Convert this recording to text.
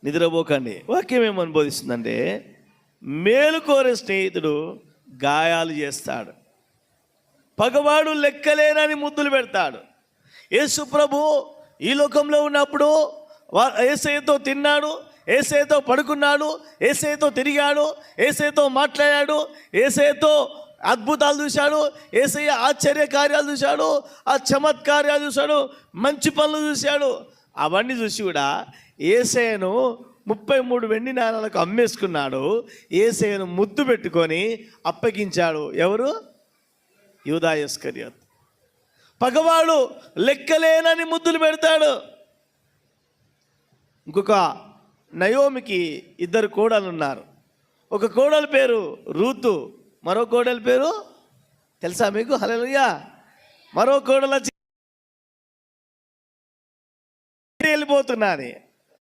నిద్రపోకండి. వాక్యం ఏమని బోధిస్తుందంటే, మేలు కోరే స్నేహితుడు గాయాలు చేస్తాడు, పగవాడు లెక్కలేనని ముద్దులు పెడతాడు. యేసు ప్రభు ఈ లోకంలో ఉన్నప్పుడు యేసయ్యతో తిన్నాడు, యేసయ్యతో పడుకున్నాడు, యేసయ్యతో తిరిగాడు, యేసయ్యతో మాట్లాడాడు, యేసయ్యతో అద్భుతాలు చూశాడు, యేసయ్య ఆశ్చర్య కార్యాలు చూశాడు, ఆ చమత్కార్యాలు చూశాడు, మంచి పనులు చూశాడు. అవన్నీ చూసి కూడా యేసయ్యను 33 వెండి నాణాలకు అమ్మేసుకున్నాడు. యేసయ్యను ముద్దు పెట్టుకొని అప్పగించాడు. ఎవరు? యూదా ఇస్కరియోతు. పగవాడు లెక్కలేనని ముద్దులు పెడతాడు. ఇంకొక నయోమికి 2 కోడలు ఉన్నారు. ఒక కోడలి పేరు రూతు, మరో కోడలి పేరు తెలుసా మీకు? హల్లెలూయా. మరో కోడలు వెళ్ళిపోతున్నది.